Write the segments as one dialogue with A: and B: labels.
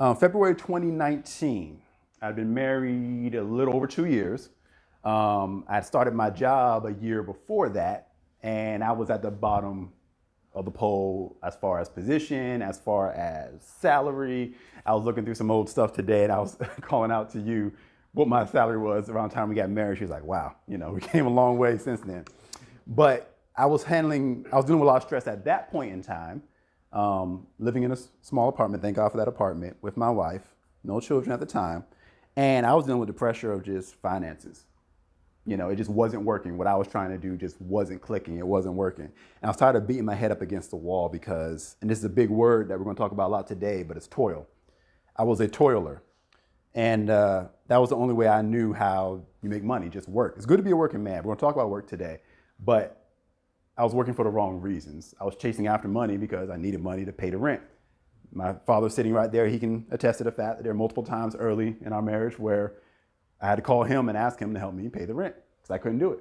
A: February 2019. I'd been married a little over 2 years. I started my job a year before that, and I was at the bottom of the pole as far as position, as far as salary. I was looking through some old stuff today, and I was calling out to you what my salary was around the time we got married. She was like, wow, we came a long way since then. But I was dealing with a lot of stress at that point in time, living in a small apartment, thank God for that apartment, with my wife, no children at the time. And I was dealing with the pressure of just finances. It just wasn't working. What I was trying to do just wasn't clicking. It wasn't working. And I was tired of beating my head up against the wall because, and this is a big word that we're going to talk about a lot today, but it's toil. I was a toiler. And that was the only way I knew how you make money, just work. It's good to be a working man. We're going to talk about work today. But I was working for the wrong reasons. I was chasing after money because I needed money to pay the rent. My father's sitting right there. He can attest to the fact that there are multiple times early in our marriage where I had to call him and ask him to help me pay the rent because I couldn't do it.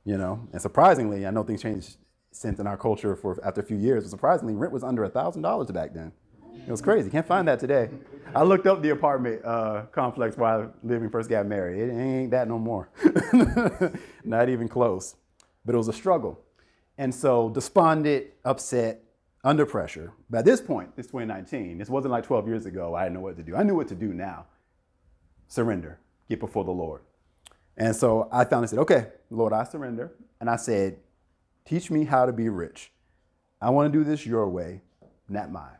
A: And surprisingly, I know things changed since in our culture after a few years, but surprisingly, rent was under $1,000 back then. It was crazy. Can't find that today. I looked up the apartment complex while I lived and first got married. It ain't that no more. Not even close. But it was a struggle. And so despondent, upset, under pressure. But at this point, it's 2019. This wasn't like 12 years ago. I didn't know what to do. I knew what to do now. Surrender. Get before the Lord. And so I finally said, okay, Lord, I surrender. And I said, teach me how to be rich. I want to do this your way, not mine.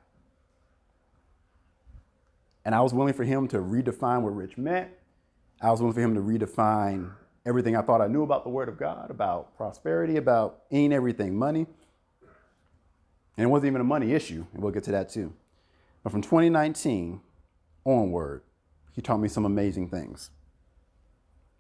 A: And I was willing for him to redefine what rich meant. I was willing for him to redefine everything I thought I knew about the Word of God, about prosperity, about ain't everything money. And it wasn't even a money issue, and we'll get to that too. But from 2019 onward, he taught me some amazing things.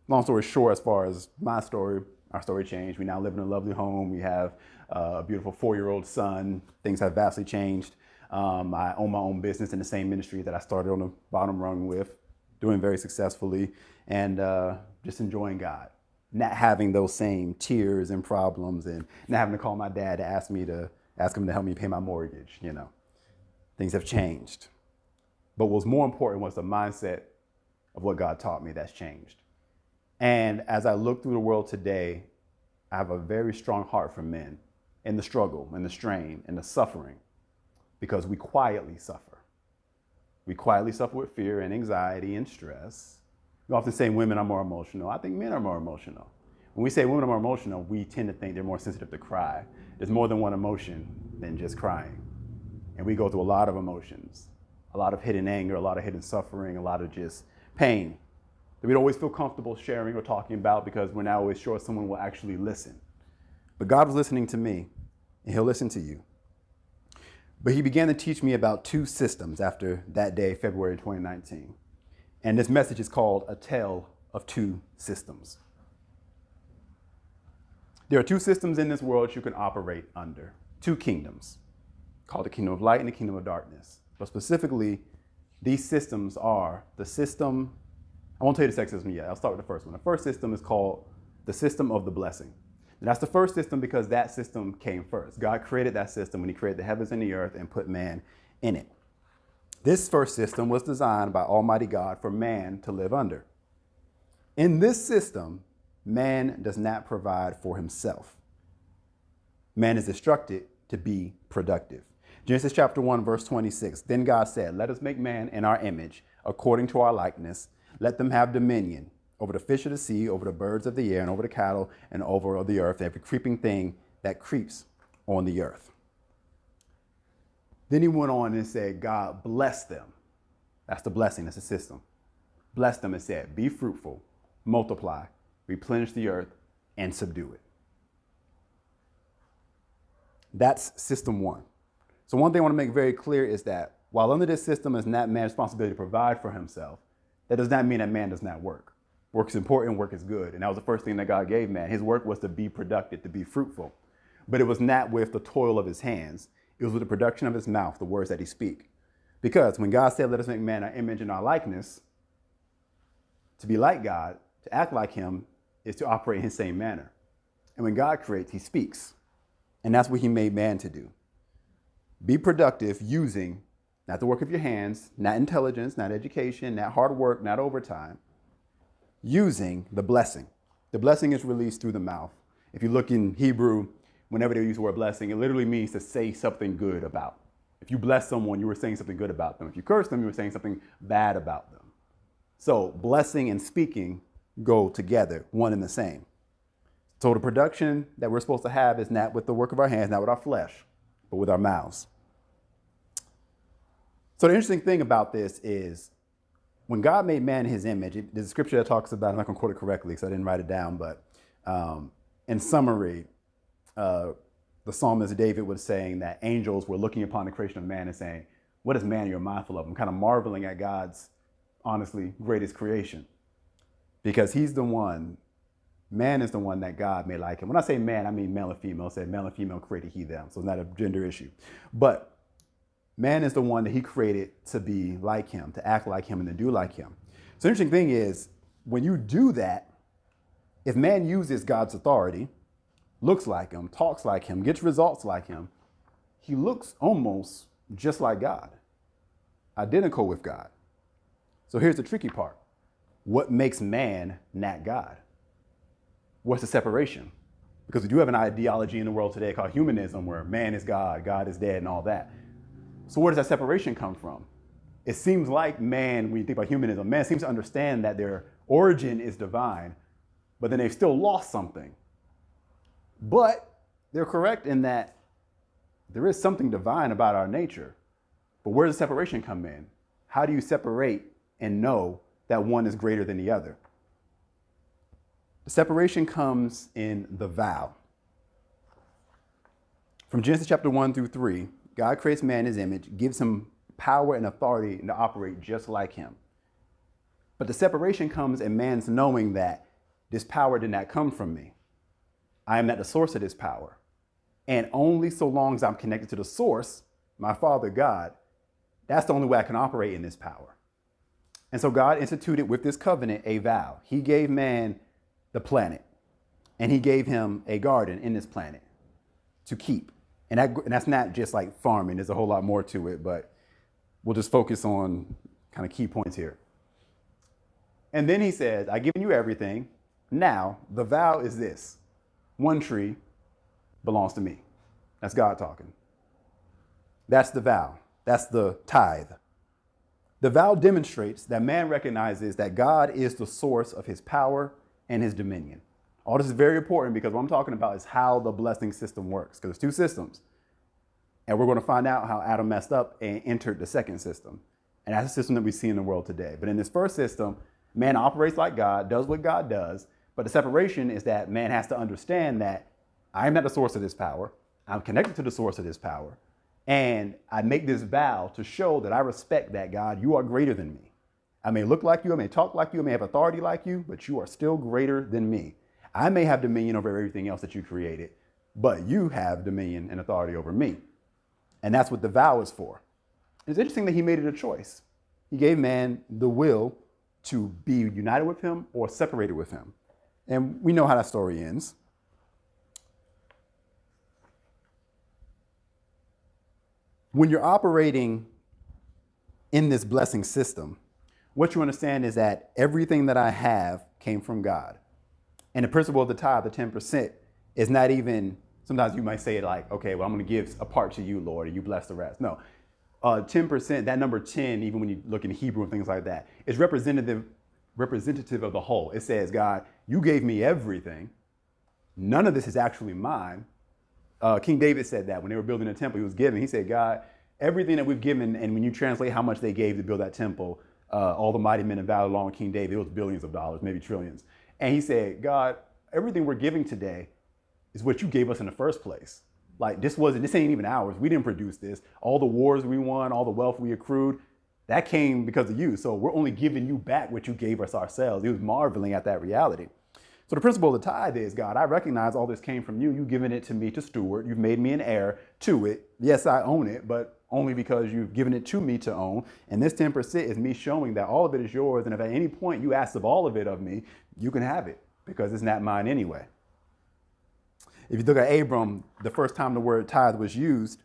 A: Long story short, as far as my story, our story changed. We now live in a lovely home. We have a beautiful 4-year-old son. Things have vastly changed. I own my own business in the same ministry that I started on the bottom rung with, doing very successfully, and just enjoying God. Not having those same tears and problems, and not having to call my dad to ask him to help me pay my mortgage. Things have changed. But what was more important was the mindset of what God taught me that's changed. And as I look through the world today, I have a very strong heart for men in the struggle and the strain and the suffering, because we quietly suffer. We quietly suffer with fear and anxiety and stress. We often say women are more emotional. I think men are more emotional. When we say women are more emotional, we tend to think they're more sensitive to cry. There's more than one emotion than just crying. And we go through a lot of emotions, a lot of hidden anger, a lot of hidden suffering, a lot of just pain that we don't always feel comfortable sharing or talking about because we're not always sure someone will actually listen. But God was listening to me, and he'll listen to you. But he began to teach me about 2 systems after that day, February 2019. And this message is called A Tale of 2 Systems. There are 2 systems in this world you can operate under, 2 kingdoms, called the kingdom of light and the kingdom of darkness. But specifically, these systems are the system, I won't tell you the second system yet, I'll start with the first one. The first system is called the system of the blessing. And that's the first system because that system came first. God created that system when he created the heavens and the earth and put man in it. This first system was designed by Almighty God for man to live under. In this system, man does not provide for himself. Man is instructed to be productive. Genesis chapter 1, verse 26. Then God said, let us make man in our image, according to our likeness. Let them have dominion over the fish of the sea, over the birds of the air, and over the cattle, and over the earth, every creeping thing that creeps on the earth. Then he went on and said, God bless them. That's the blessing, that's the system. Bless them and said, be fruitful, multiply, replenish the earth, and subdue it. That's system 1. So one thing I want to make very clear is that while under this system is not man's responsibility to provide for himself, that does not mean that man does not work. Work is important, work is good. And that was the first thing that God gave man. His work was to be productive, to be fruitful. But it was not with the toil of his hands. It was with the production of his mouth, the words that he speak. Because when God said, let us make man our image and our likeness, to be like God, to act like him, is to operate in his same manner. And when God creates, he speaks. And that's what he made man to do. Be productive using not the work of your hands, not intelligence, not education, not hard work, not overtime, using the blessing. The blessing is released through the mouth. If you look in Hebrew, whenever they use the word blessing, it literally means to say something good about. If you bless someone, you were saying something good about them. If you curse them, you were saying something bad about them. So blessing and speaking go together, one and the same. So the production that we're supposed to have is not with the work of our hands, not with our flesh, but with our mouths. So the interesting thing about this is when God made man in his image, there's a scripture that talks about, I'm not going to quote it correctly because I didn't write it down, but in summary, the psalmist David was saying that angels were looking upon the creation of man and saying, what is man you're mindful of? I'm kind of marveling at God's, honestly, greatest creation. Because he's the one, man is the one that God made like him. When I say man, I mean male and female. I say male and female created he, them. So it's not a gender issue. But man is the one that he created to be like him, to act like him, and to do like him. So the interesting thing is, when you do that, if man uses God's authority, looks like him, talks like him, gets results like him, he looks almost just like God, identical with God. So here's the tricky part. What makes man not God? What's the separation? Because we do have an ideology in the world today called humanism, where man is God, God is dead, and all that. So where does that separation come from? It seems like man, when you think about humanism, man seems to understand that their origin is divine, but then they've still lost something. But they're correct in that there is something divine about our nature. But where does the separation come in? How do you separate and know that one is greater than the other? The separation comes in the vow. From Genesis chapter 1 through 3, God creates man in his image, gives him power and authority to operate just like him. But the separation comes in man's knowing that this power did not come from me. I am not the source of this power. And only so long as I'm connected to the source, my Father God, that's the only way I can operate in this power. And so God instituted with this covenant a vow. He gave man the planet, and he gave him a garden in this planet to keep. And that's not just like farming. There's a whole lot more to it, but we'll just focus on kind of key points here. And then he says, I've given you everything. Now, the vow is this. One tree belongs to me. That's God talking. That's the vow. That's the tithe. The vow demonstrates that man recognizes that God is the source of his power and his dominion. All this is very important because what I'm talking about is how the blessing system works, because there's two systems. And we're going to find out how Adam messed up and entered the second system. And that's the system that we see in the world today. But in this first system, man operates like God, does what God does. But the separation is that man has to understand that I am not the source of this power. I'm connected to the source of this power. And I make this vow to show that I respect that, God, you are greater than me. I may look like you, I may talk like you, I may have authority like you, but you are still greater than me. I may have dominion over everything else that you created, but you have dominion and authority over me. And that's what the vow is for. It's interesting that he made it a choice. He gave man the will to be united with him or separated with him. And we know how that story ends. When you're operating in this blessing system, what you understand is that everything that I have came from God. And the principle of the tithe, the 10%, is not even, sometimes you might say it like, okay, well, I'm going to give a part to you, Lord, and you bless the rest. No, 10%, that number 10, even when you look in Hebrew and things like that, is representative of the whole. It says, God, you gave me everything. None of this is actually mine. King David said that when they were building the temple, he was giving. He said, God, everything that we've given, and when you translate how much they gave to build that temple, all the mighty men of valor along with King David, it was billions of dollars, maybe trillions. And he said, God, everything we're giving today is what you gave us in the first place. Like this ain't even ours. We didn't produce this. All the wars we won, all the wealth we accrued, that came because of you. So we're only giving you back what you gave us ourselves. He was marveling at that reality. So the principle of the tithe is, God, I recognize all this came from you. You've given it to me to steward. You've made me an heir to it. Yes, I own it, but only because you've given it to me to own. And this 10% is me showing that all of it is yours. And if at any point you ask of all of it of me, you can have it because it's not mine anyway. If you look at Abram, the first time the word tithe was used,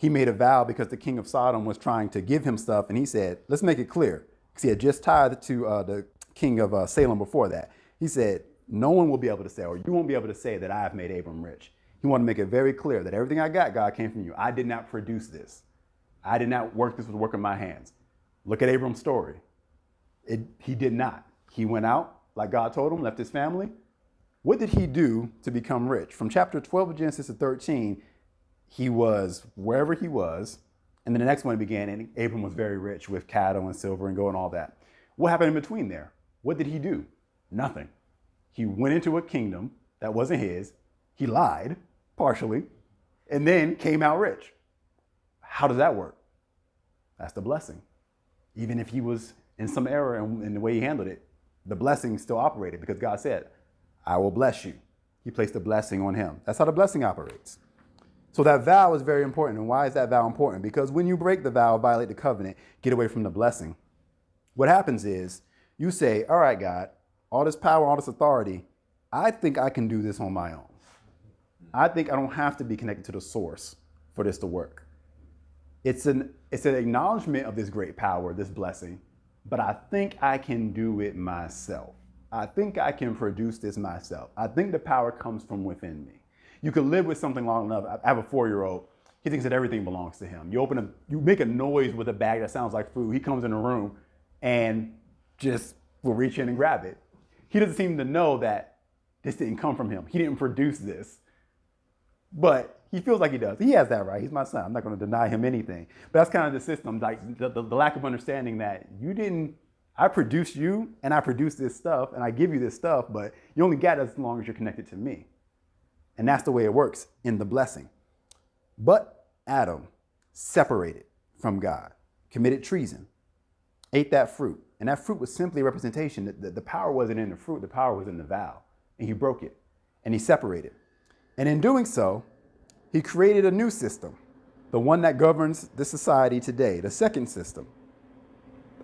A: He made a vow because the king of Sodom was trying to give him stuff. And he said, let's make it clear. Because he had just tithed to the king of Salem before that. He said, no one will be able to say, or you won't be able to say that I have made Abram rich. He wanted to make it very clear that everything I got, God, came from you. I did not produce this. I did not work this with the work of my hands. Look at Abram's story. He did not. He went out like God told him, left his family. What did he do to become rich? From chapter 12 of Genesis to 13, he was wherever he was. And then the next one began, and Abram was very rich with cattle and silver and gold and all that. What happened in between there? What did he do? Nothing. He went into a kingdom that wasn't his. He lied, partially, and then came out rich. How does that work? That's the blessing. Even if he was in some error in the way he handled it, the blessing still operated because God said, I will bless you. He placed a blessing on him. That's how the blessing operates. So that vow is very important. And why is that vow important? Because when you break the vow, violate the covenant, get away from the blessing, what happens is you say, all right, God, all this power, all this authority, I think I can do this on my own. I think I don't have to be connected to the source for this to work. It's an acknowledgement of this great power, this blessing, but I think I can do it myself. I think I can produce this myself. I think the power comes from within me. You can live with something long enough. I have a 4-year-old. He thinks that everything belongs to him. You make a noise with a bag that sounds like food. He comes in the room and just will reach in and grab it. He doesn't seem to know that this didn't come from him. He didn't produce this. But he feels like he does. He has that right. He's my son. I'm not going to deny him anything. But that's kind of the system, like the lack of understanding that I produced you and I produced this stuff and I give you this stuff, but you only get it as long as you're connected to me. And that's the way it works in the blessing. But Adam, separated from God, committed treason, ate that fruit. And that fruit was simply a representation that the power wasn't in the fruit, the power was in the vow. And he broke it and he separated. And in doing so, he created a new system, the one that governs the society today, the second system.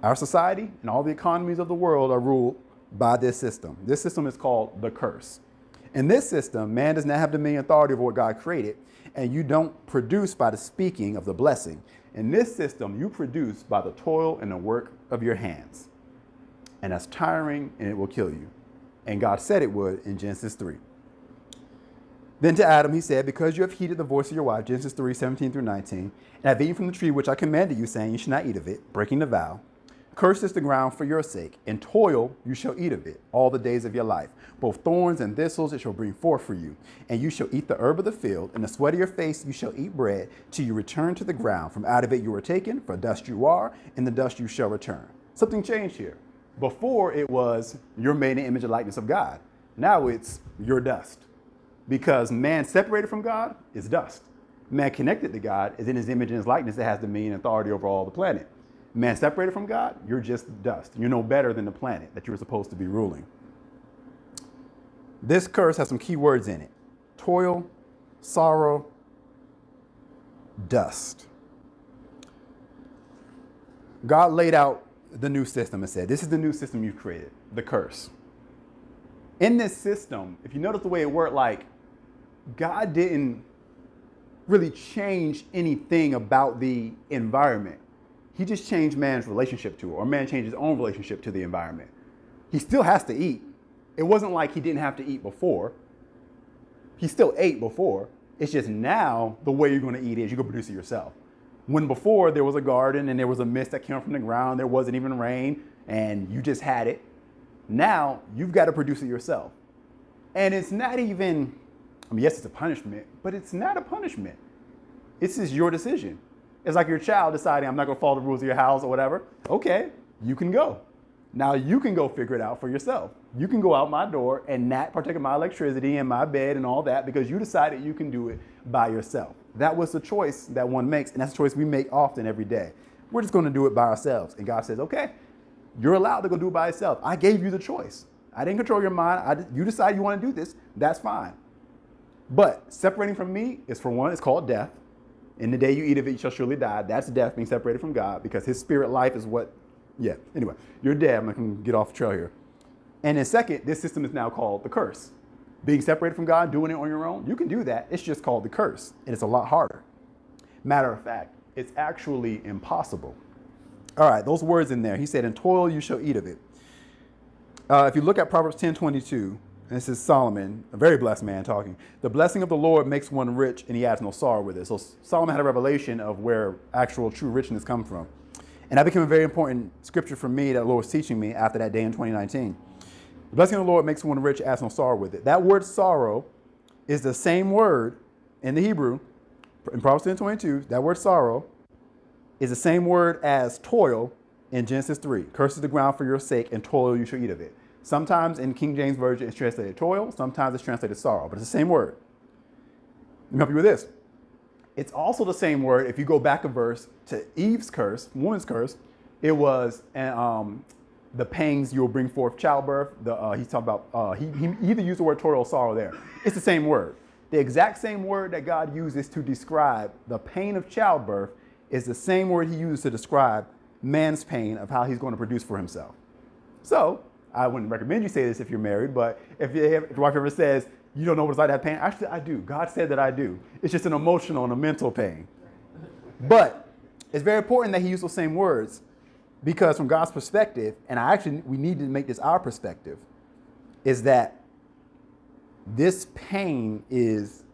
A: Our society and all the economies of the world are ruled by this system. This system is called the curse. In this system, man does not have dominion authority over what God created, and you don't produce by the speaking of the blessing. In this system, you produce by the toil and the work of your hands. And that's tiring, and it will kill you. And God said it would in Genesis 3. Then to Adam, he said, because you have heeded the voice of your wife, Genesis 3, 17 through 19, and have eaten from the tree which I commanded you, saying, you should not eat of it, breaking the vow. Cursed is the ground for your sake. In toil you shall eat of it all the days of your life. Both thorns and thistles it shall bring forth for you. And you shall eat the herb of the field. In the sweat of your face you shall eat bread, till you return to the ground. From out of it you were taken, for dust you are, in the dust you shall return. Something changed here. Before it was you're made in the image and likeness of God. Now it's you're dust. Because man separated from God is dust. Man connected to God is in his image and his likeness that has dominion and authority over all the planet. Man separated from God, you're just dust. You're no better than the planet that you were supposed to be ruling. This curse has some key words in it. Toil, sorrow, dust. God laid out the new system and said, this is the new system you've created, the curse. In this system, if you notice the way it worked, like God didn't really change anything about the environment. He just changed man's relationship to it, or man changed his own relationship to the environment. He still has to eat. It wasn't like he didn't have to eat before. He still ate before. It's just now the way you're going to eat is you go produce it yourself. When before there was a garden and there was a mist that came from the ground, there wasn't even rain, and you just had it. Now you've got to produce it yourself. And it's not even, yes, it's a punishment, but it's not a punishment. It's just your decision. It's like your child deciding, I'm not going to follow the rules of your house or whatever. Okay, you can go. Now you can go figure it out for yourself. You can go out my door and not partake of my electricity and my bed and all that because you decided you can do it by yourself. That was the choice that one makes, and that's a choice we make often every day. We're just going to do it by ourselves. And God says, okay, you're allowed to go do it by yourself. I gave you the choice. I didn't control your mind. You decide you want to do this. That's fine. But separating from me is, for one, it's called death. In the day you eat of it, you shall surely die. That's death, being separated from God, because his spirit life is what, anyway, you're dead. I'm not going to get off the trail here. And then second, this system is now called the curse. Being separated from God, doing it on your own, you can do that. It's just called the curse, and it's a lot harder. Matter of fact, it's actually impossible. All right, those words in there. He said, in toil you shall eat of it. If you look at Proverbs 10:22, and this is Solomon, a very blessed man talking. The blessing of the Lord makes one rich, and he adds no sorrow with it. So Solomon had a revelation of where actual true richness comes from. And that became a very important scripture for me that the Lord was teaching me after that day in 2019. The blessing of the Lord makes one rich, adds no sorrow with it. That word sorrow is the same word in the Hebrew, in Proverbs 10:22, that word sorrow is the same word as toil in Genesis 3. Curses the ground for your sake, and toil you shall eat of it. Sometimes in King James Version, it's translated toil. Sometimes it's translated sorrow, but it's the same word. Let me help you with this. It's also the same word, if you go back a verse to Eve's curse, woman's curse, it was the pangs you will bring forth childbirth. He's talking about, he either used the word toil or sorrow there. It's the same word. The exact same word that God uses to describe the pain of childbirth is the same word he uses to describe man's pain of how he's going to produce for himself. So, I wouldn't recommend you say this if you're married, but if your wife ever says, you don't know what it's like to have pain, actually I do. God said that I do. It's just an emotional and a mental pain. But it's very important that he used those same words because from God's perspective, and we need to make this our perspective, is that this pain is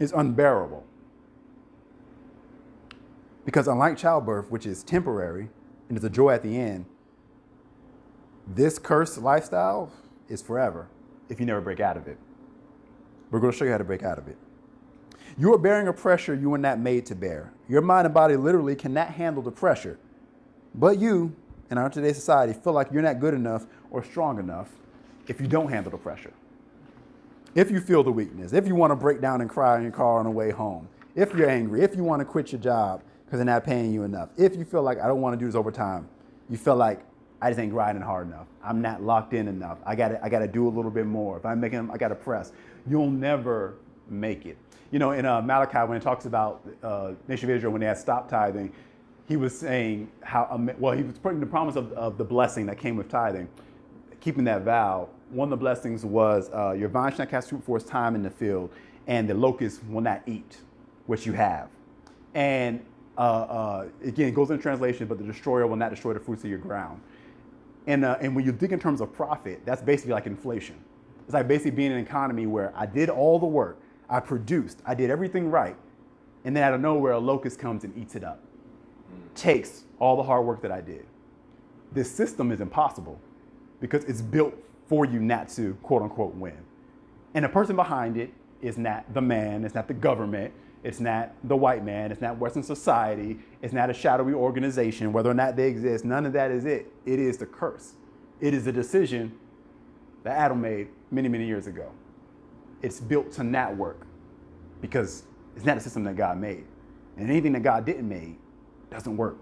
A: unbearable. Because unlike childbirth, which is temporary and is a joy at the end, this cursed lifestyle is forever if you never break out of it. We're going to show you how to break out of it. You are bearing a pressure you were not made to bear. Your mind and body literally cannot handle the pressure. But you, in our today's society, feel like you're not good enough or strong enough if you don't handle the pressure. If you feel the weakness, if you want to break down and cry in your car on the way home, if you're angry, if you want to quit your job because they're not paying you enough, if you feel like I don't want to do this overtime, you feel like I just ain't grinding hard enough. I'm not locked in enough. I gotta do a little bit more. If I'm making them, I gotta press. You'll never make it. You know, in Malachi, when it talks about nation of Israel, when they had stopped tithing, he was saying he was putting the promise of the blessing that came with tithing, keeping that vow. One of the blessings was your vine shall not cast fruit for its time in the field, and the locusts will not eat what you have. And again, it goes in translation, but the destroyer will not destroy the fruits of your ground. And when you think in terms of profit, that's basically like inflation. It's like basically being in an economy where I did all the work, I produced, I did everything right, and then out of nowhere, a locust comes and eats it up. Takes all the hard work that I did. This system is impossible because it's built for you not to, quote unquote, win. And the person behind it is not the man, it's not the government, it's not the white man, it's not Western society, it's not a shadowy organization, whether or not they exist, none of that is it. It is the curse. It is a decision that Adam made many, many years ago. It's built to not work because it's not a system that God made. And anything that God didn't make doesn't work.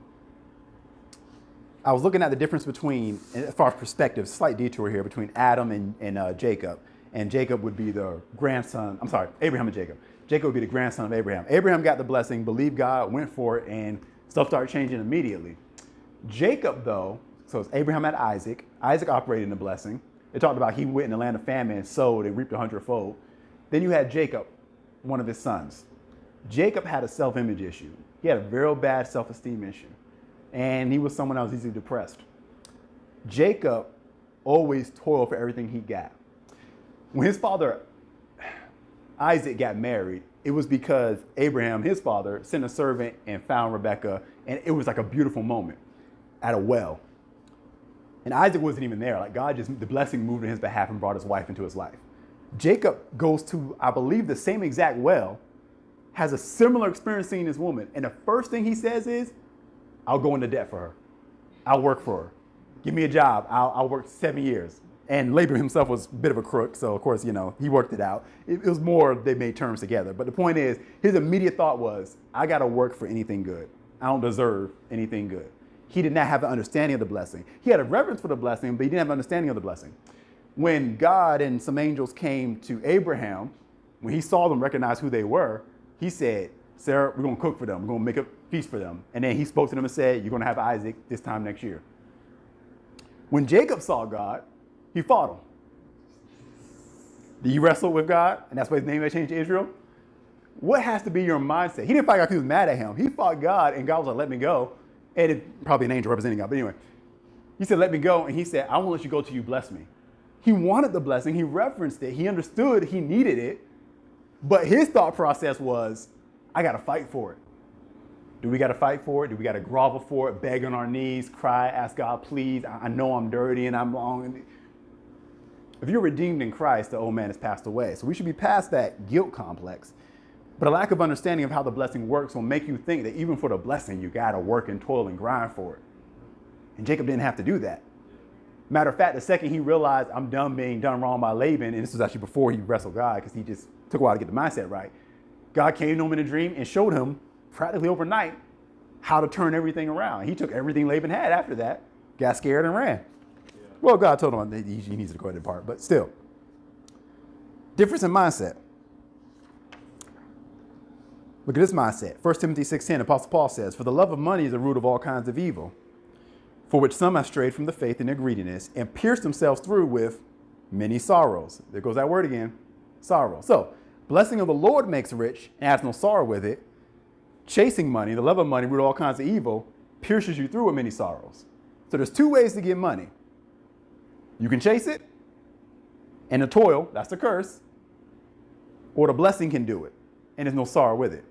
A: I was looking at the difference between, as far as perspective, slight detour here, between Adam and Jacob. And Jacob would be the grandson, Abraham and Jacob. Jacob would be the grandson of Abraham. Abraham got the blessing, believed God, went for it, and stuff started changing immediately. Jacob, though, so it's Abraham had Isaac. Isaac operated in the blessing. It talked about he went in the land of famine and sowed and reaped 100-fold. Then you had Jacob, one of his sons. Jacob had a self-image issue. He had a very bad self-esteem issue. And he was someone that was easily depressed. Jacob always toiled for everything he got. When his father, Isaac, got married, it was because Abraham, his father, sent a servant and found Rebekah, and it was like a beautiful moment at a well. And Isaac wasn't even there. Like the blessing moved on his behalf and brought his wife into his life. Jacob goes to, I believe, the same exact well, has a similar experience seeing this woman. And the first thing he says is, I'll go into debt for her. I'll work for her. Give me a job. I'll work 7 years. And Laban himself was a bit of a crook. So, of course, he worked it out. It was more they made terms together. But the point is, his immediate thought was, I got to work for anything good. I don't deserve anything good. He did not have an understanding of the blessing. He had a reverence for the blessing, but he didn't have an understanding of the blessing. When God and some angels came to Abraham, when he saw them recognize who they were, he said, Sarah, we're going to cook for them. We're going to make a feast for them. And then he spoke to them and said, you're going to have Isaac this time next year. When Jacob saw God, he fought him. He wrestled with God, and that's why his name got changed to Israel. What has to be your mindset? He didn't fight God because he was mad at him. He fought God, and God was like, let me go. And it, probably an angel representing God. But anyway, he said, let me go. And he said, I won't let you go till you bless me. He wanted the blessing. He referenced it. He understood he needed it. But his thought process was, I got to fight for it. Do we got to fight for it? Do we got to grovel for it, beg on our knees, cry, ask God, please? I know I'm dirty and I'm wrong. If you're redeemed in Christ, the old man has passed away. So we should be past that guilt complex. But a lack of understanding of how the blessing works will make you think that even for the blessing, you got to work and toil and grind for it. And Jacob didn't have to do that. Matter of fact, the second he realized I'm done being done wrong by Laban, and this was actually before he wrestled God because he just took a while to get the mindset right, God came to him in a dream and showed him practically overnight how to turn everything around. He took everything Laban had after that, got scared and ran. Yeah. Well, God told him he needs to go ahead and depart, but still. Difference in mindset. Look at this mindset. 1 Timothy 6:10, Apostle Paul says, for the love of money is the root of all kinds of evil, for which some have strayed from the faith in their greediness and pierced themselves through with many sorrows. There goes that word again, sorrow. So, blessing of the Lord makes rich and adds no sorrow with it. Chasing money, the love of money, root of all kinds of evil, pierces you through with many sorrows. So there's two ways to get money. You can chase it, and the toil, that's the curse, or the blessing can do it, and there's no sorrow with it.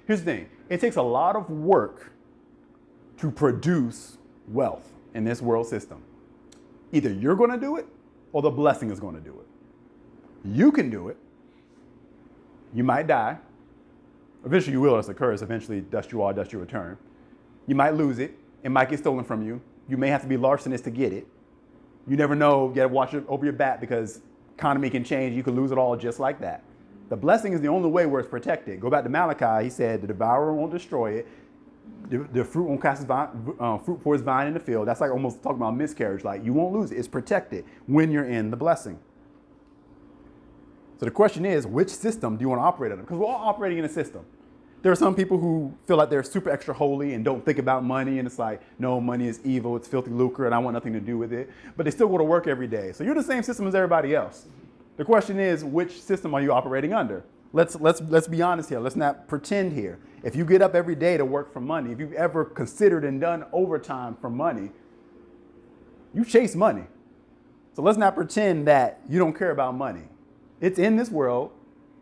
A: Here's the thing. It takes a lot of work to produce wealth in this world system. Either you're going to do it, or the blessing is going to do it. You can do it. You might die. Eventually you will, that's a curse. Eventually, dust you are, dust you return. You might lose it. It might get stolen from you. You may have to be larcenous to get it. You never know. You got to watch it over your back because economy can change. You could lose it all just like that. The blessing is the only way where it's protected. Go back to Malachi. He said the devourer won't destroy it. The fruit won't cast his fruit for his vine in the field. That's like almost talking about miscarriage. Like you won't lose it. It's protected when you're in the blessing. So the question is, which system do you want to operate under? Because we're all operating in a system. There are some people who feel like they're super extra holy and don't think about money. And it's like, no, money is evil. It's filthy lucre and I want nothing to do with it. But they still go to work every day. So you're the same system as everybody else. The question is, which system are you operating under? Let's be honest here. Let's not pretend here. If you get up every day to work for money, if you've ever considered and done overtime for money, you chase money. So let's not pretend that you don't care about money. It's in this world,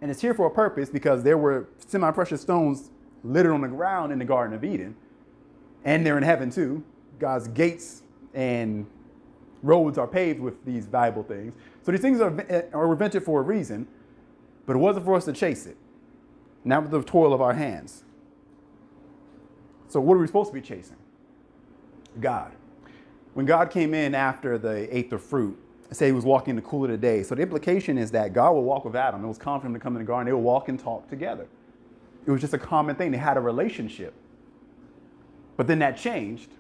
A: and it's here for a purpose because there were semi-precious stones littered on the ground in the Garden of Eden, and they're in heaven too. God's gates and roads are paved with these valuable things. So these things are invented for a reason, but it wasn't for us to chase it, not with the toil of our hands. So what are we supposed to be chasing? God. When God came in after they ate the fruit, say he was walking in the cool of the day. So the implication is that God will walk with Adam. It was common for him to come in the garden. They would walk and talk together. It was just a common thing. They had a relationship. But then that changed.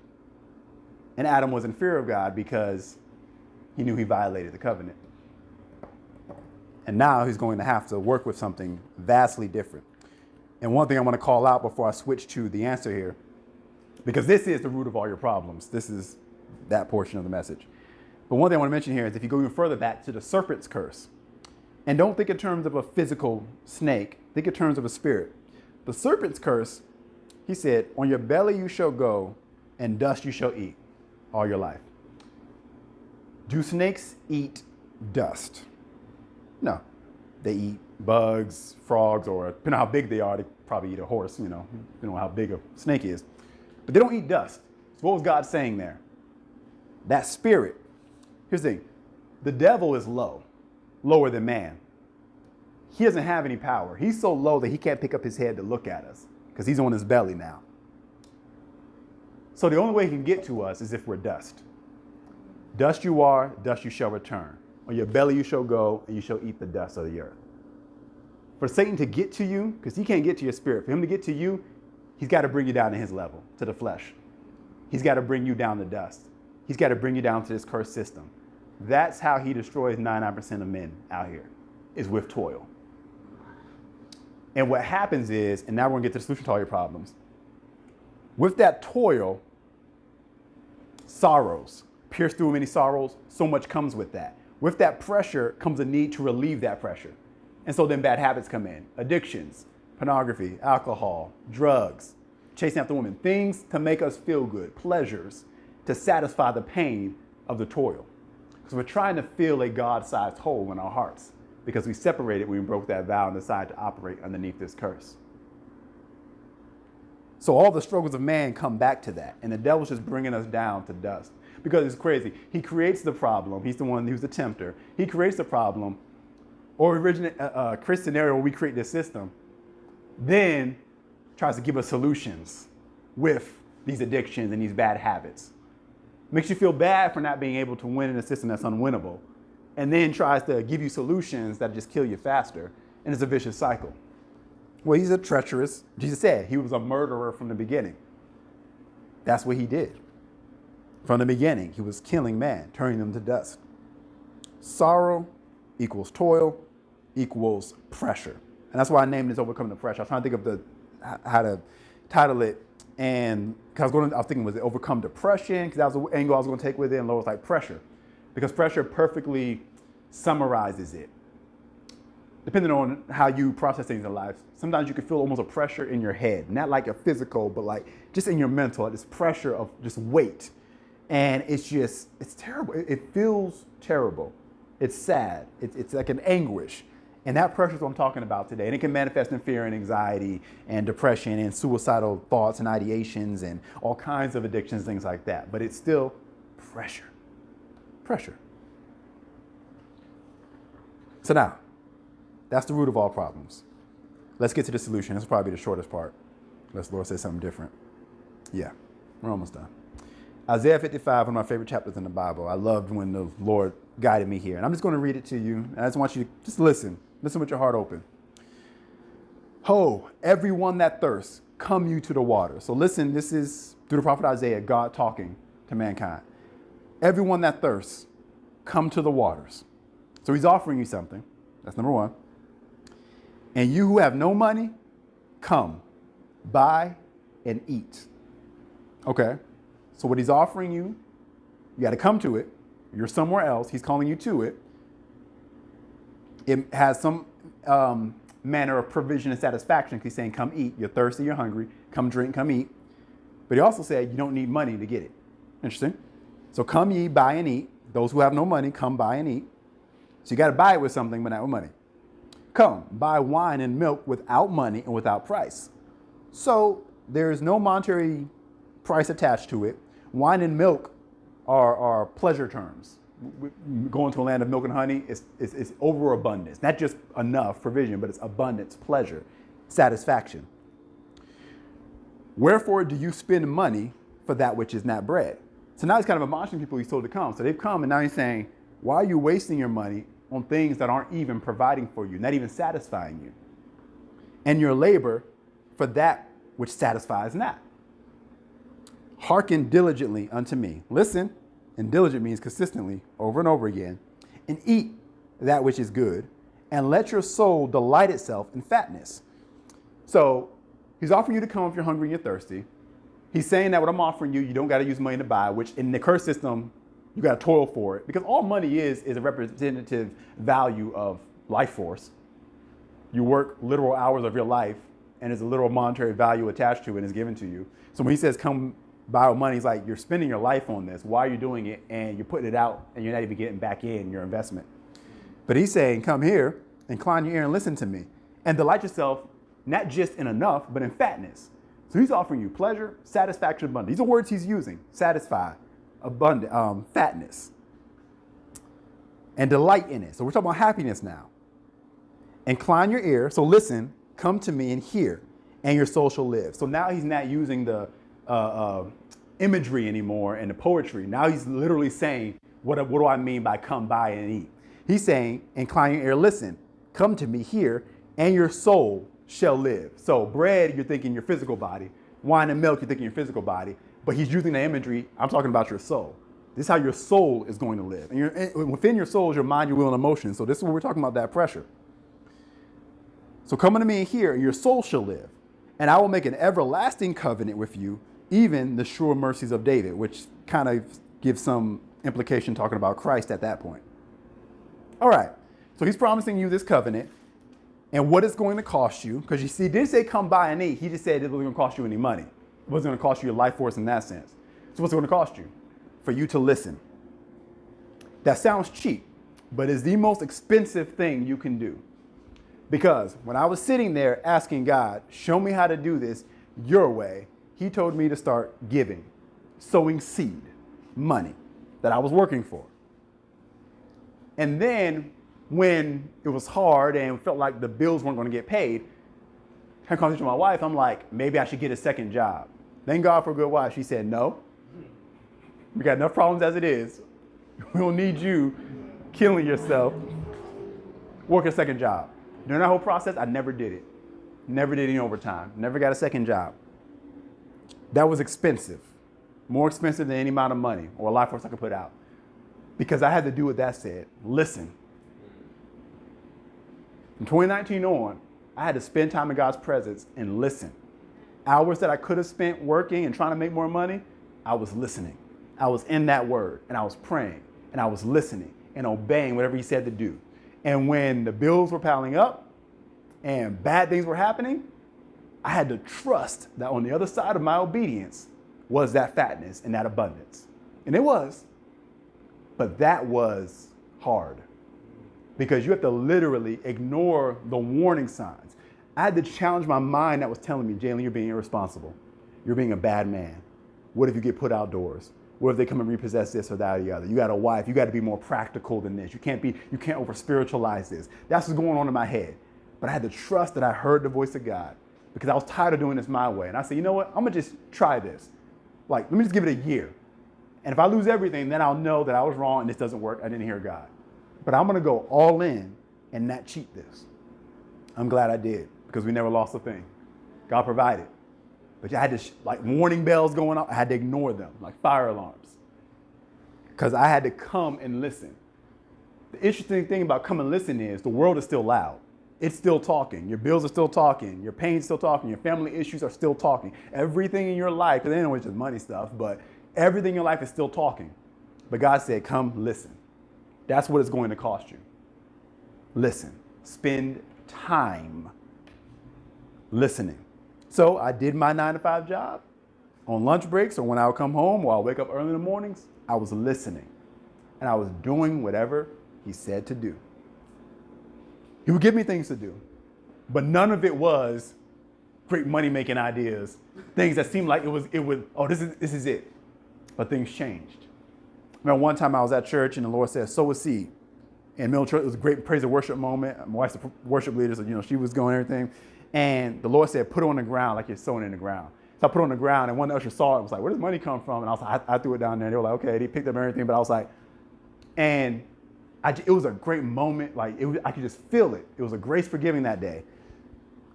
A: And Adam was in fear of God because he knew he violated the covenant. And now he's going to have to work with something vastly different. And one thing I want to call out before I switch to the answer here, because this is the root of all your problems. This is that portion of the message. But one thing I want to mention here is if you go even further back to the serpent's curse, and don't think in terms of a physical snake, think in terms of a spirit. The serpent's curse, he said, on your belly you shall go, and dust you shall eat all your life. Do snakes eat dust? No. They eat bugs, frogs, or depending on how big they are, they probably eat a horse, depending on how big a snake is. But they don't eat dust. So what was God saying there? That spirit. Here's the thing. The devil is low, lower than man. He doesn't have any power. He's so low that he can't pick up his head to look at us because he's on his belly now. So the only way he can get to us is if we're dust. Dust you are, dust you shall return. On your belly you shall go, and you shall eat the dust of the earth. For Satan to get to you, because he can't get to your spirit, for him to get to you, he's got to bring you down to his level, to the flesh. He's got to bring you down to dust. He's got to bring you down to this cursed system. That's how he destroys 99% of men out here, is with toil. And what happens is, and now we're going to get to the solution to all your problems. With that toil, sorrows, pierce through many sorrows, so much comes with that. With that pressure comes a need to relieve that pressure. And so then bad habits come in, addictions, pornography, alcohol, drugs, chasing after women, things to make us feel good, pleasures to satisfy the pain of the toil. Because we're trying to fill a God-sized hole in our hearts because we separated when we broke that vow and decided to operate underneath this curse. So all the struggles of man come back to that, and the devil's just bringing us down to dust. Because it's crazy. He creates the problem. He's the one who's the tempter. He creates the problem, or originate creates a scenario where we create this system, then tries to give us solutions with these addictions and these bad habits. Makes you feel bad for not being able to win in a system that's unwinnable, and then tries to give you solutions that just kill you faster, and it's a vicious cycle. Well, he's a treacherous, Jesus said, he was a murderer from the beginning. That's what he did. From the beginning, he was killing man, turning them to dust. Sorrow equals toil equals pressure. And that's why I named this Overcoming the Pressure. I was trying to think of how to title it. And because I was thinking, was it Overcome Depression? Because that was the angle I was going to take with it. And Lord was like, pressure. Because pressure perfectly summarizes it. Depending on how you process things in life, sometimes you can feel almost a pressure in your head. Not like a physical, but like just in your mental, like this pressure of just weight. And it's terrible. It feels terrible. It's sad. It's like an anguish. And that pressure is what I'm talking about today. And it can manifest in fear and anxiety and depression and suicidal thoughts and ideations and all kinds of addictions, things like that. But it's still pressure. Pressure. So now, that's the root of all problems. Let's get to the solution. This will probably be the shortest part. Unless the Lord says something different. Yeah, we're almost done. Isaiah 55, one of my favorite chapters in the Bible. I loved when the Lord guided me here. And I'm just going to read it to you. And I just want you to just listen. Listen with your heart open. Ho, everyone that thirsts, come you to the water. So listen, this is through the prophet Isaiah, God talking to mankind. Everyone that thirsts, come to the waters. So he's offering you something. That's number one. And you who have no money, come, buy and eat. Okay. So what he's offering you, you got to come to it. You're somewhere else. He's calling you to it. It has some manner of provision and satisfaction. He's saying, come eat. You're thirsty, you're hungry. Come drink, come eat. But he also said you don't need money to get it. Interesting. So come ye, buy and eat. Those who have no money, come buy and eat. So you got to buy it with something, but not with money. Come, buy wine and milk without money and without price. So there's no monetary price attached to it. Wine and milk are pleasure terms. Going to a land of milk and honey is overabundance. Not just enough provision, but it's abundance, pleasure, satisfaction. Wherefore do you spend money for that which is not bread? So now he's kind of admonishing people he's told to come. So they've come, and now he's saying, why are you wasting your money on things that aren't even providing for you, not even satisfying you? And your labor for that which satisfies not. Hearken diligently unto me. Listen, and diligent means consistently, over and over again, and eat that which is good, and let your soul delight itself in fatness. So he's offering you to come if you're hungry and you're thirsty. He's saying that what I'm offering you, you don't got to use money to buy, which in the curse system, you got to toil for it. Because all money is a representative value of life force. You work literal hours of your life, and there's a literal monetary value attached to it and is given to you. So when he says come buy with money, he's like, you're spending your life on this. Why are you doing it? And you're putting it out, and you're not even getting back in your investment. But he's saying, come here, incline your ear and listen to me, and delight yourself, not just in enough, but in fatness. So he's offering you pleasure, satisfaction, abundance. These are words he's using. Satisfy, abundant, fatness, and delight in it. So we're talking about happiness now. Incline your ear. So listen, come to me and hear, and your soul shall live. So now he's not using the imagery anymore and the poetry. Now he's literally saying, what do I mean by come by and eat? He's saying, incline your ear, listen, come to me, hear, and your soul shall live. So bread, you're thinking your physical body. Wine and milk, you're thinking your physical body. But he's using the imagery, I'm talking about your soul. This is how your soul is going to live. And within your soul is your mind, your will, and emotion. So this is what we're talking about, that pressure. So come unto me and hear, and your soul shall live. And I will make an everlasting covenant with you, even the sure mercies of David, which kind of gives some implication talking about Christ at that point. All right. So he's promising you this covenant. and what it's going to cost you, because you see, he didn't say come buy and eat. He just said it wasn't going to cost you any money. It wasn't going to cost you your life force in that sense. So what's it going to cost you? For you to listen. That sounds cheap, but it's the most expensive thing you can do. Because when I was sitting there asking God, show me how to do this your way, he told me to start giving, sowing seed, money that I was working for. And then when it was hard and felt like the bills weren't going to get paid, I had a conversation with my wife. I'm like, maybe I should get a second job. Thank God for a good wife. She said, no, we got enough problems as it is. We don't need you killing yourself. Work a second job. During that whole process, I never did it. Never did any overtime. Never got a second job. That was expensive. More expensive than any amount of money or life force I could put out. Because I had to do what that said. Listen. From 2019 on, I had to spend time in God's presence and listen. Hours that I could have spent working and trying to make more money, I was listening. I was in that word and I was praying and I was listening and obeying whatever he said to do. And when the bills were piling up and bad things were happening, I had to trust that on the other side of my obedience was that fatness and that abundance. And it was. But that was hard because you have to literally ignore the warning signs. I had to challenge my mind that was telling me, Jalen, you're being irresponsible. You're being a bad man. What if you get put outdoors? What if they come and repossess this or that or the other? You got a wife. You got to be more practical than this. You can't over spiritualize this. That's what's going on in my head. But I had to trust that I heard the voice of God because I was tired of doing this my way. And I said, you know what? I'm going to just try this. Like, let me just give it a year. And if I lose everything, then I'll know that I was wrong and this doesn't work. I didn't hear God. But I'm going to go all in and not cheat this. I'm glad I did because we never lost a thing. God provided. But I had to, like warning bells going off, I had to ignore them, like fire alarms. Because I had to come and listen. The interesting thing about come and listen is the world is still loud. It's still talking. Your bills are still talking. Your pain's still talking. Your family issues are still talking. Everything in your life, because they know it's just money stuff, but everything in your life is still talking. But God said, come listen. That's what it's going to cost you. Listen. Spend time listening. So I did my 9-to-5 job on lunch breaks or when I would come home or I'll wake up early in the mornings. I was listening and I was doing whatever he said to do. He would give me things to do, but none of it was great money-making ideas, things that seemed like this is it. But things changed. I remember one time I was at church and the Lord said, sow a seed. And middle church, it was a great praise and worship moment. My wife's a worship leader, so she was going and everything. And the Lord said, put it on the ground like you're sowing in the ground. So I put it on the ground, and one of the ushers saw it and was like, where does money come from? And I was like, I threw it down there. And they were like, okay. They picked up everything, but I was like, it was a great moment. Like I could just feel it. It was a grace for giving that day.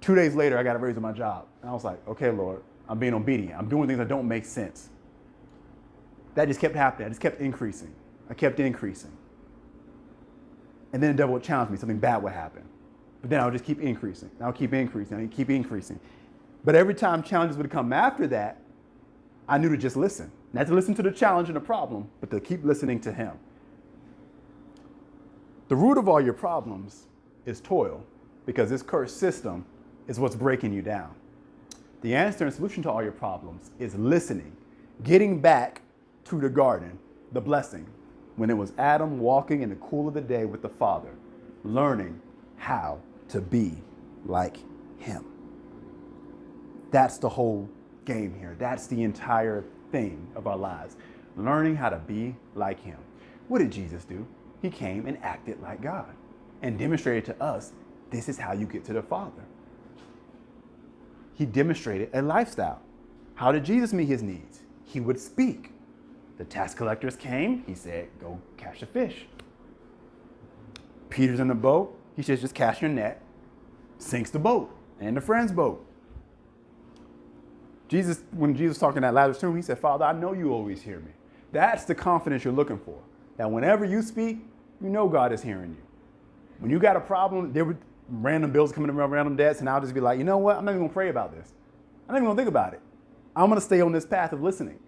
A: 2 days later, I got a raise on my job. And I was like, okay, Lord, I'm being obedient. I'm doing things that don't make sense. That just kept happening. I just kept increasing. I kept increasing. And then the devil would challenge me. Something bad would happen. But then I would just keep increasing. And I would keep increasing. I would keep increasing. But every time challenges would come after that, I knew to just listen. Not to listen to the challenge and the problem, but to keep listening to him. The root of all your problems is toil, because this cursed system is what's breaking you down. The answer and solution to all your problems is listening, getting back to the garden, the blessing, when it was Adam walking in the cool of the day with the Father, learning how to be like him. That's the whole game here. That's the entire thing of our lives. Learning how to be like him. What did Jesus do? He came and acted like God and demonstrated to us, this is how you get to the Father. He demonstrated a lifestyle. How did Jesus meet his needs? He would speak. The tax collectors came. He said, go catch a fish. Peter's in the boat. He says, just cast your net. Sinks the boat and the friend's boat. When Jesus was talking at Lazarus' tomb, he said, Father, I know you always hear me. That's the confidence you're looking for. That whenever you speak, you know God is hearing you. When you got a problem, there were random bills coming around, random debts, and I'll just be like, you know what? I'm not even going to pray about this. I'm not even going to think about it. I'm going to stay on this path of listening.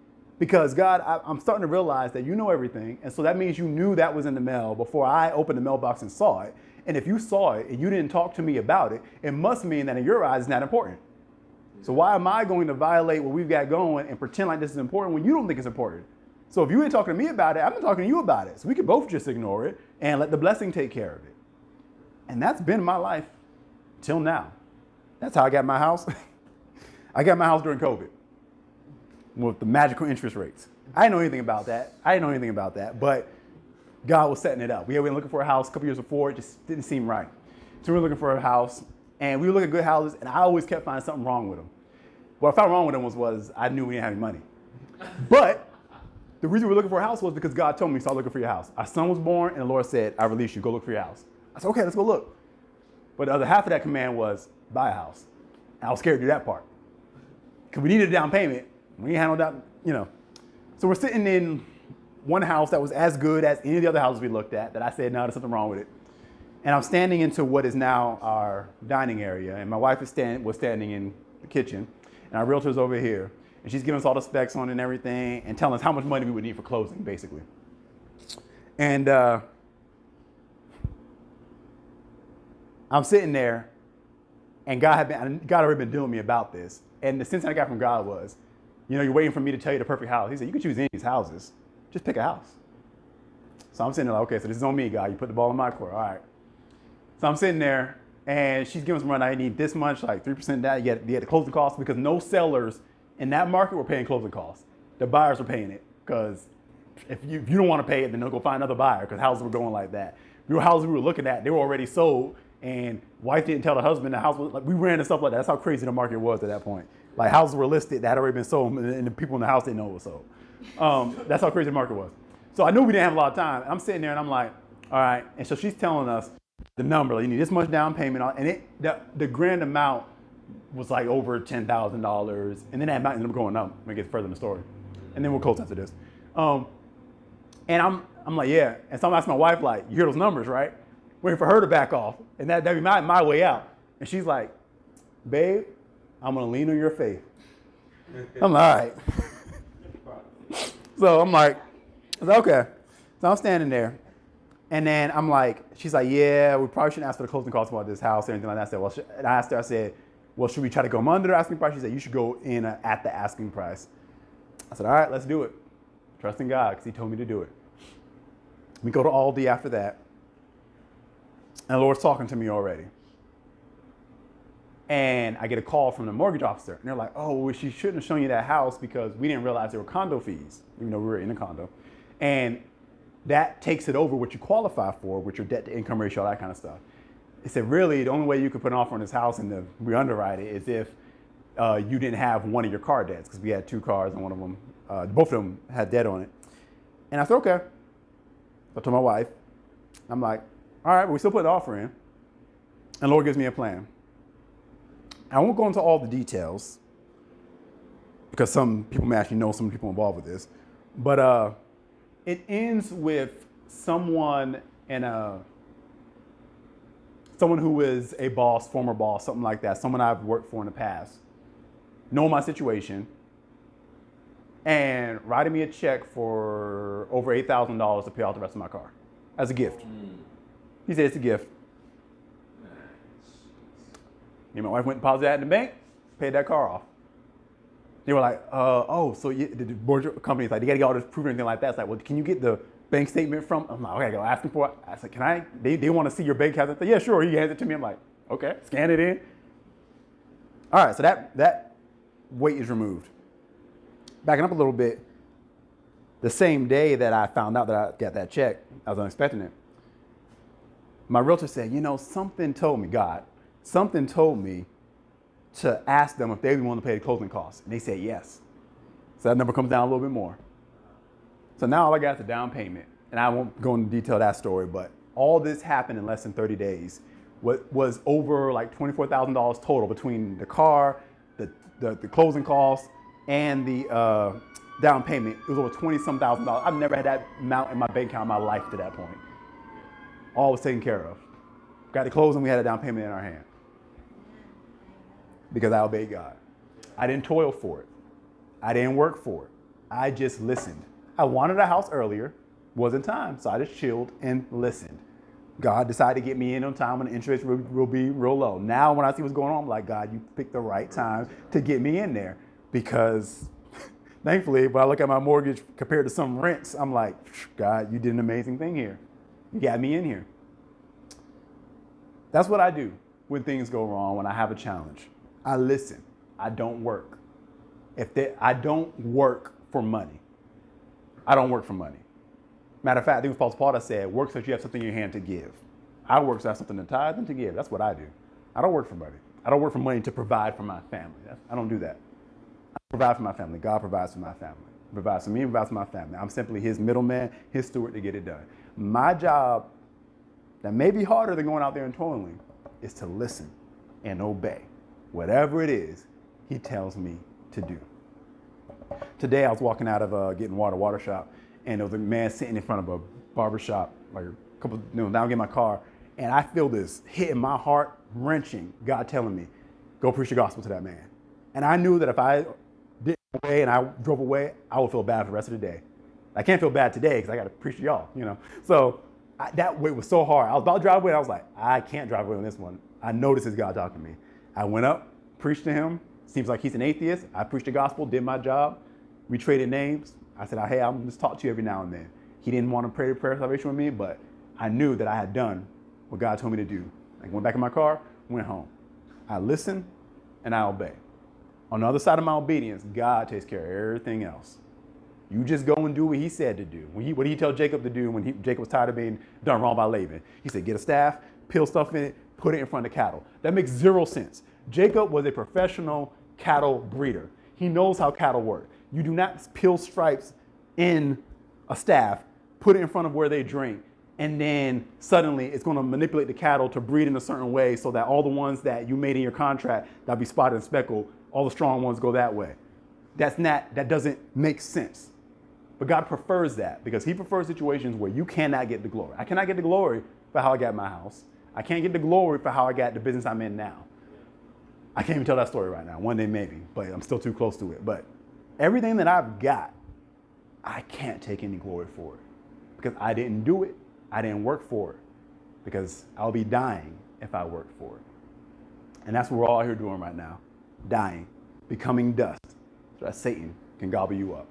A: Because God, I'm starting to realize that you know everything. And so that means you knew that was in the mail before I opened the mailbox and saw it. And if you saw it and you didn't talk to me about it, it must mean that in your eyes it's not important. So why am I going to violate what we've got going and pretend like this is important when you don't think it's important? So if you ain't talking to me about it, I'm not talking to you about it. So we could both just ignore it and let the blessing take care of it. And that's been my life till now. That's how I got my house. I got my house during COVID with the magical interest rates. I didn't know anything about that. But God was setting it up. We had been looking for a house a couple years before. It just didn't seem right. So we were looking for a house, and we were looking at good houses, and I always kept finding something wrong with them. What I found wrong with them was I knew we didn't have any money. But the reason we were looking for a house was because God told me, start looking for your house. Our son was born, and the Lord said, I release you. Go look for your house. I said, okay, let's go look. But the other half of that command was buy a house. And I was scared to do that part. Because we needed a down payment. We ain't had no down, So we're sitting in one house that was as good as any of the other houses we looked at that I said, no, there's something wrong with it. And I'm standing into what is now our dining area. And my wife was standing in the kitchen. And our realtor's over here. And she's giving us all the specs on it and everything and telling us how much money we would need for closing, basically. And I'm sitting there, and God had already been dealing with me about this. And the sense I got from God was, you're waiting for me to tell you the perfect house. He said, you can choose any of these houses. Just pick a house. So I'm sitting there like, okay, so this is on me, God. You put the ball in my court. All right. So I'm sitting there, and she's giving us a run. I need this much, like 3% that. You had the closing costs because no sellers in that market were paying closing costs. The buyers were paying it because if you don't want to pay it, then they'll go find another buyer because houses were going like that. Houses we were looking at, they were already sold, and wife didn't tell the husband the house was like, we ran and stuff like that. That's how crazy the market was at that point. Like houses were listed that had already been sold, and the people in the house didn't know it was sold. That's how crazy the market was. So I knew we didn't have a lot of time. I'm sitting there and I'm like, all right. And so she's telling us the number. Like, you need this much down payment, and the grand amount was like over $10,000, and then that amount ended up going up when it gets further in the story, and then we'll close after this. And I'm like, yeah. And so I'm asking my wife, like, you hear those numbers, right? Waiting for her to back off, and that'd be my way out. And she's like, babe, I'm gonna lean on your faith. I'm like, all right. So I'm like, okay. So I'm standing there, and then I'm like, she's like, yeah, we probably shouldn't ask for the closing costs about this house or anything like that. I said, well, and I asked her, I said, well, should we try to go under the asking price? She said, you should go in at the asking price. I said, all right, let's do it. Trusting God, because he told me to do it. We go to Aldi after that, and the Lord's talking to me already. And I get a call from the mortgage officer, and they're like, oh, well, she shouldn't have shown you that house because we didn't realize there were condo fees, even though we were in a condo. And that takes it over what you qualify for with your debt to income ratio, all that kind of stuff. They said, really, the only way you could put an offer on this house and re-underwrite it is if you didn't have one of your car debts, because we had 2 cars and one of them, both of them had debt on it. And I said, okay. So I told my wife, I'm like, all right, but we still put the offer in. And the Lord gives me a plan. I won't go into all the details because some people may actually know some people involved with this, but it ends with someone who is a boss, former boss, something like that, someone I've worked for in the past, knowing my situation, and writing me a check for over $8,000 to pay off the rest of my car as a gift. He said it's a gift. Me and my wife went and deposited that in the bank, paid that car off. They were like, so the board company's like, they got to get all this proof or anything like that. It's like, well, can you get the bank statement from? I'm like, okay, I got to ask them for it. I said, can I? They want to see your bank account. I said, yeah, sure. He hands it to me. I'm like, okay, scan it in. All right, so that weight is removed. Backing up a little bit, the same day that I found out that I got that check, I was unexpecting it. My realtor said, something told me to ask them if they want to pay the closing costs. And they said yes. So that number comes down a little bit more. So now all I got is a down payment. And I won't go into detail that story, but all this happened in less than 30 days. What was over like $24,000 total between the car, the closing costs, and the down payment. It was over 20-some thousand dollars. I've never had that amount in my bank account in my life to that point. All was taken care of. Got the closing, we had a down payment in our hand. Because I obeyed God. I didn't toil for it. I didn't work for it. I just listened. I wanted a house earlier, wasn't time, so I just chilled and listened. God decided to get me in on time when the interest will be real low. Now when I see what's going on, I'm like, God, you picked the right time to get me in there. Because thankfully, when I look at my mortgage compared to some rents, I'm like, God, you did an amazing thing here. You got me in here. That's what I do when things go wrong, when I have a challenge. I listen. I don't work. I don't work for money. I don't work for money. Matter of fact, I think it was Apostle Paul that said, work so that you have something in your hand to give. I work so I have something to tithe and to give. That's what I do. I don't work for money. I don't work for money to provide for my family. I don't do that. I provide for my family. God provides for my family. He provides for me and provides for my family. I'm simply his middleman, his steward to get it done. My job, that may be harder than going out there and toiling, is to listen and obey. Whatever it is he tells me to do. Today I was walking out of getting water shop, and there was a man sitting in front of a barber shop, like a couple, now I'm getting my car, and I feel this hit in my heart, wrenching, God telling me, go preach the gospel to that man. And I knew that if I didn't go away and I drove away, I would feel bad for the rest of the day. I can't feel bad today because I got to preach to y'all, So that weight was so hard. I was about to drive away, and I was like, I can't drive away on this one. I know this is God talking to me. I went up, preached to him. Seems like he's an atheist. I preached the gospel, did my job. We traded names. I said, hey, I'm just talk to you every now and then. He didn't want to pray the prayer of salvation with me, but I knew that I had done what God told me to do. I went back in my car, went home. I listened and I obey. On the other side of my obedience, God takes care of everything else. You just go and do what he said to do. What did he tell Jacob to do when Jacob was tired of being done wrong by Laban? He said, get a staff, peel stuff in it, put it in front of cattle. That makes zero sense. Jacob was a professional cattle breeder. He knows how cattle work. You do not peel stripes in a staff, put it in front of where they drink, and then suddenly it's going to manipulate the cattle to breed in a certain way so that all the ones that you made in your contract that'll be spotted and speckled, all the strong ones go that way. That doesn't make sense. But God prefers that because he prefers situations where you cannot get the glory. I cannot get the glory for how I got my house. I can't get the glory for how I got the business I'm in now. I can't even tell that story right now. One day maybe, but I'm still too close to it. But everything that I've got, I can't take any glory for it because I didn't do it. I didn't work for it because I'll be dying if I worked for it. And that's what we're all here doing right now, dying, becoming dust so that Satan can gobble you up.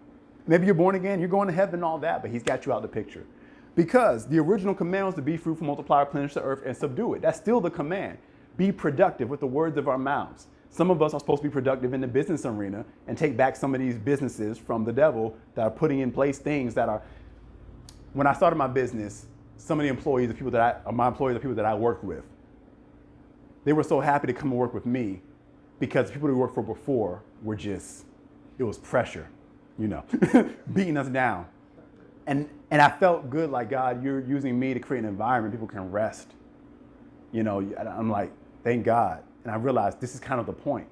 A: Maybe you're born again, you're going to heaven and all that, but he's got you out the picture. Because the original command was to be fruitful, multiply, replenish the earth, and subdue it. That's still the command. Be productive with the words of our mouths. Some of us are supposed to be productive in the business arena and take back some of these businesses from the devil that are putting in place things that are. When I started my business, some of the employees, the people that I worked with, they were so happy to come and work with me because the people we worked for before were just, it was pressure, beating us down. And I felt good, like, God, you're using me to create an environment people can rest. I'm like, thank God. And I realized this is kind of the point.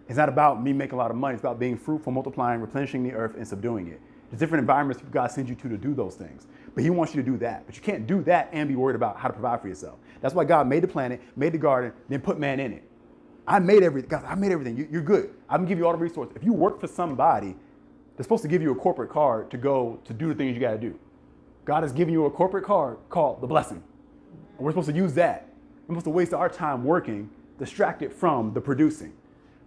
A: It's not about me making a lot of money. It's about being fruitful, multiplying, replenishing the earth, and subduing it. There's different environments God sends you to do those things. But he wants you to do that. But you can't do that and be worried about how to provide for yourself. That's why God made the planet, made the garden, then put man in it. I made everything. God, I made everything. You're good. I'm going to give you all the resources. If you work for somebody, they're supposed to give you a corporate card to go to do the things you got to do. God has given you a corporate card called the blessing. And we're supposed to use that. We're supposed to waste our time working, distracted from the producing.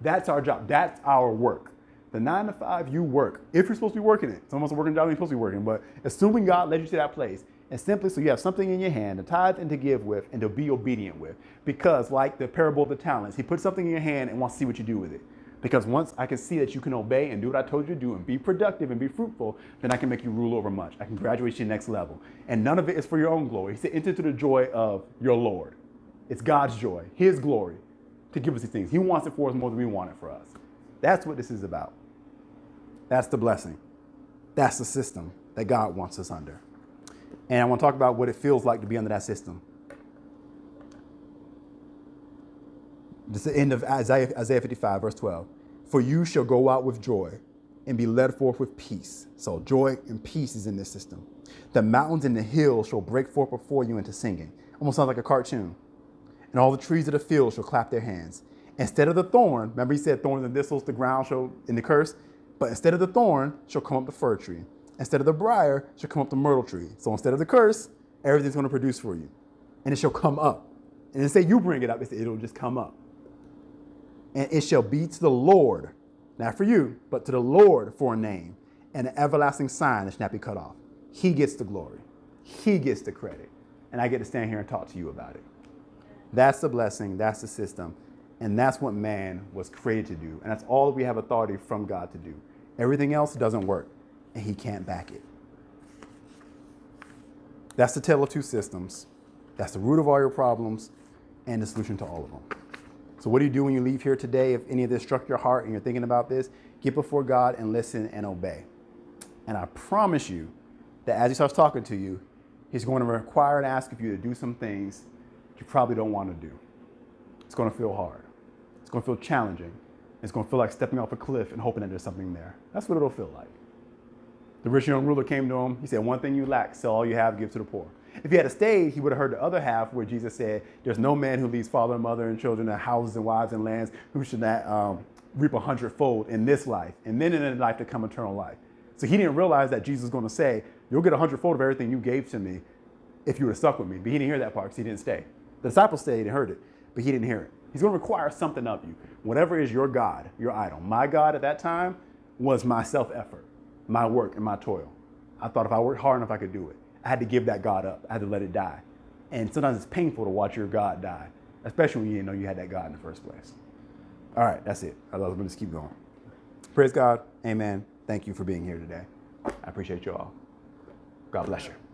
A: That's our job. That's our work. The 9 to 5, you work. If you're supposed to be working it. Some of us are working a job you're supposed to be working. But assuming God led you to that place, and simply so you have something in your hand to tithe and to give with and to be obedient with. Because like the parable of the talents, he puts something in your hand and wants to see what you do with it. Because once I can see that you can obey and do what I told you to do and be productive and be fruitful, then I can make you rule over much. I can graduate you to the next level. And none of it is for your own glory. He said, enter into the joy of your Lord. It's God's joy, his glory, to give us these things. He wants it for us more than we want it for us. That's what this is about. That's the blessing. That's the system that God wants us under. And I want to talk about what it feels like to be under that system. This is the end of Isaiah 55, verse 12. For you shall go out with joy and be led forth with peace. So joy and peace is in this system. The mountains and the hills shall break forth before you into singing. Almost sounds like a cartoon. And all the trees of the field shall clap their hands. Instead of the thorn, remember he said thorns and thistles, the ground shall, in the curse, But instead of the thorn, shall come up the fir tree. Instead of the briar, shall come up the myrtle tree. So instead of the curse, everything's going to produce for you. And it shall come up. And then say you bring it up, it'll just come up. And it shall be to the Lord, not for you, but to the Lord for a name, and an everlasting sign that shall not be cut off. He gets the glory. He gets the credit. And I get to stand here and talk to you about it. That's the blessing. That's the system. And that's what man was created to do. And that's all we have authority from God to do. Everything else doesn't work. And he can't back it. That's the tale of two systems. That's the root of all your problems and the solution to all of them. So what do you do when you leave here today? If any of this struck your heart and you're thinking about this, get before God and listen and obey. And I promise you that as he starts talking to you, he's going to require and ask of you to do some things you probably don't want to do. It's going to feel hard. It's going to feel challenging. It's going to feel like stepping off a cliff and hoping that there's something there. That's what it'll feel like. The rich young ruler came to him. He said, one thing you lack, sell all you have, give to the poor. If he had stayed, he would have heard the other half where Jesus said, there's no man who leaves father and mother and children and houses and wives and lands who should not reap 100-fold in this life and then in the life to come eternal life. So he didn't realize that Jesus was going to say, you'll get 100-fold of everything you gave to me if you would have stuck with me. But he didn't hear that part because he didn't stay. The disciples stayed and heard it, but he didn't hear it. He's going to require something of you. Whatever is your God, your idol. My God at that time was my self-effort, my work, and my toil. I thought if I worked hard enough, I could do it. I had to give that God up. I had to let it die. And sometimes it's painful to watch your God die, especially when you didn't know you had that God in the first place. All right, that's it. I'm going to just keep going. Praise God. Amen. Thank you for being here today. I appreciate you all. God bless you.